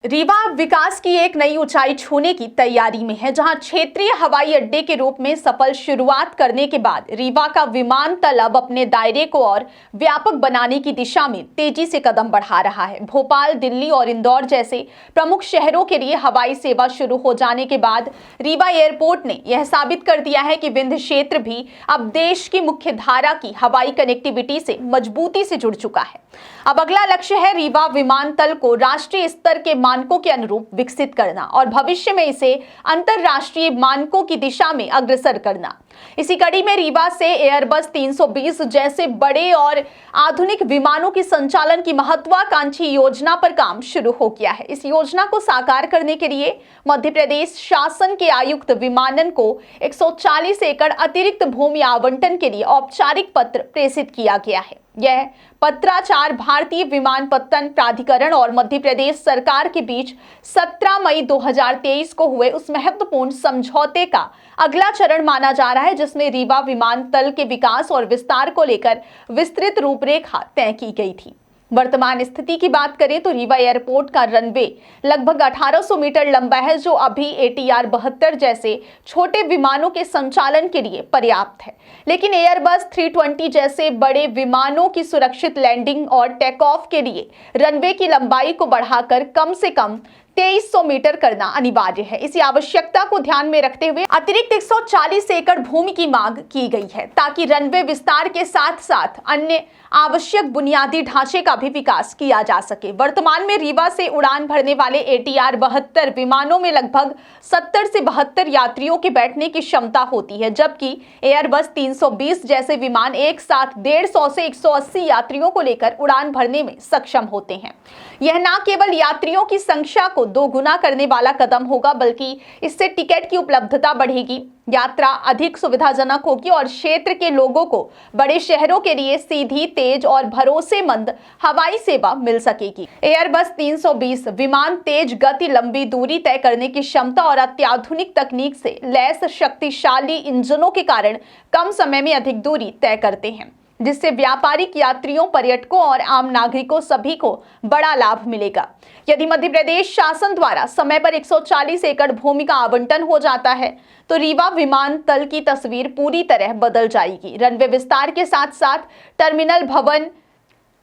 रीवा विकास की एक नई ऊंचाई छूने की तैयारी में है, जहां क्षेत्रीय हवाई अड्डे के रूप में सफल शुरुआत करने के बाद रीवा का विमानतल अब अपने दायरे को और व्यापक बनाने की दिशा में तेजी से कदम बढ़ा रहा है। भोपाल, दिल्ली और इंदौर जैसे प्रमुख शहरों के लिए हवाई सेवा शुरू हो जाने के बाद रीवा एयरपोर्ट ने यह साबित कर दिया है कि विंध्य क्षेत्र भी अब देश की मुख्य धारा की हवाई कनेक्टिविटी से मजबूती से जुड़ चुका है। अब अगला लक्ष्य है रीवा विमानतल को राष्ट्रीय स्तर के मानकों के अनुरूप विकसित करना और भविष्य में इसे अंतरराष्ट्रीय मानकों की दिशा में अग्रसर करना। इसी कड़ी में रीवा से एयरबस 320 जैसे बड़े और आधुनिक विमानों की संचालन की महत्वाकांक्षी योजना पर काम शुरू हो गया है। इस योजना को साकार करने के लिए मध्य प्रदेश शासन के आयुक्त विमानन को 140 एकड़ अतिरिक्त भूमि आवंटन के लिए औपचारिक पत्र प्रेषित किया गया है। यह पत्राचार भारतीय विमानपत्तन प्राधिकरण और मध्य प्रदेश सरकार के बीच 17 मई 2023 को हुए उस महत्वपूर्ण समझौते का अगला चरण माना जा रहा है, जिसमें रीवा विमानतल के विकास और विस्तार को लेकर विस्तृत रूपरेखा तय की गई थी। वर्तमान स्थिति की बात करें तो रीवा एयरपोर्ट का रनवे लगभग 1800 मीटर लंबा है, जो अभी ATR 72 जैसे छोटे विमानों के संचालन के लिए पर्याप्त है। लेकिन एयरबस 320 जैसे बड़े विमानों की सुरक्षित लैंडिंग और टेक ऑफ के लिए रनवे की लंबाई को बढ़ाकर कम से कम 2300 मीटर करना अनिवार्य है। इसी आवश्यकता को ध्यान में रखते हुए अतिरिक्त 140 एकड़ भूमि की मांग की गई है, ताकि रनवे विस्तार के साथ साथ अन्य आवश्यक बुनियादी ढांचे का भी विकास किया जा सके। वर्तमान में रीवा से उड़ान भरने वाले ATR 72 विमानों में लगभग 70 से 72 यात्रियों के बैठने की क्षमता होती है, जबकि एयरबस 320 जैसे विमान एक साथ 150 से 180 यात्रियों को लेकर उड़ान भरने में सक्षम होते हैं। यह न केवल यात्रियों की संख्या को 2 गुना करने वाला कदम होगा, बल्कि इससे टिकट की उपलब्धता बढ़ेगी, यात्रा अधिक सुविधाजनक होगी और क्षेत्र के लोगों को बड़े शहरों के लिए सीधी, तेज और भरोसेमंद हवाई सेवा मिल सकेगी। एयरबस 320 विमान तेज गति, लंबी दूरी तय करने की क्षमता और अत्याधुनिक तकनीक से लैस शक्तिशाली इंजनों के कारण कम समय में अधिक दूरी तय करते हैं, जिससे व्यापारिक यात्रियों, पर्यटकों और आम नागरिकों सभी को बड़ा लाभ मिलेगा। यदि मध्य प्रदेश शासन द्वारा समय पर 140 एकड़ भूमि का आवंटन हो जाता है तो रीवा विमानतल की तस्वीर पूरी तरह बदल जाएगी। रनवे विस्तार के साथ साथ टर्मिनल भवन,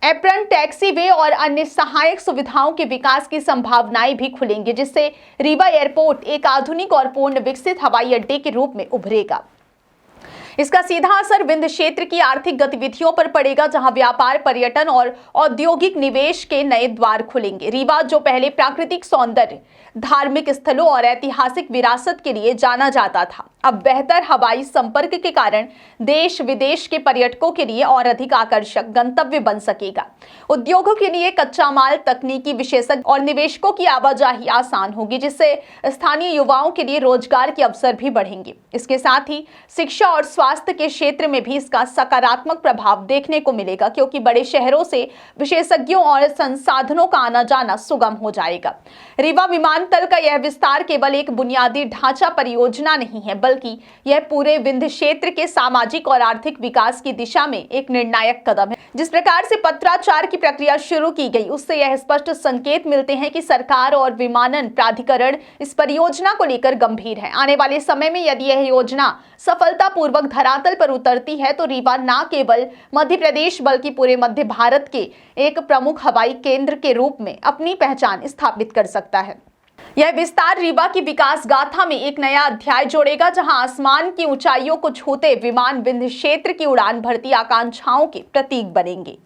एप्रन, टैक्सीवे और अन्य सहायक सुविधाओं के विकास की संभावनाएं भी खुलेंगी, जिससे रीवा एयरपोर्ट एक आधुनिक और पूर्ण विकसित हवाई अड्डे के रूप में उभरेगा। इसका सीधा असर विंध्य क्षेत्र की आर्थिक गतिविधियों पर पड़ेगा, जहां व्यापार, पर्यटन और औद्योगिक निवेश के नए द्वार खुलेंगे। रीवा, जो पहले प्राकृतिक सौंदर्य, धार्मिक स्थलों और ऐतिहासिक विरासत के लिए जाना जाता था, अब बेहतर हवाई संपर्क के कारण देश विदेश के पर्यटकों के लिए और अधिक आकर्षक गंतव्य बन सकेगा। उद्योगों के लिए कच्चा माल, तकनीकी विशेषज्ञ और निवेशकों की आवाजाही आसान होगी, जिससे स्थानीय युवाओं के लिए रोजगार के अवसर भी बढ़ेंगे। इसके साथ ही शिक्षा और स्वास्थ्य के क्षेत्र में भी इसका सकारात्मक प्रभाव देखने को मिलेगा, क्योंकि बड़े शहरों से विशेषज्ञों और संसाधनों का आना जाना सुगम हो जाएगा। रीवा विमानतल का यह विस्तार केवल एक बुनियादी ढांचा परियोजना नहीं है, बल्कि यह पूरे विंध्य क्षेत्र के सामाजिक और आर्थिक विकास की दिशा में एक निर्णायक कदम है। जिस प्रकार से पत्राचार की प्रक्रिया शुरू की गई, उससे यह स्पष्ट संकेत मिलते हैं कि सरकार और विमानन प्राधिकरण इस परियोजना को लेकर गंभीर है। आने वाले समय में यदि यह योजना सफलतापूर्वक धरातल पर उतरती है तो रीवा न केवल मध्य प्रदेश बल्कि पूरे मध्य भारत के एक प्रमुख हवाई केंद्र के रूप में अपनी पहचान स्थापित कर सकता है। यह विस्तार रीवा की विकास गाथा में एक नया अध्याय जोड़ेगा, जहां आसमान की ऊंचाइयों को छूते विमान विंध्य क्षेत्र की उड़ान भरती आकांक्षाओं के प्रतीक बनेंगे।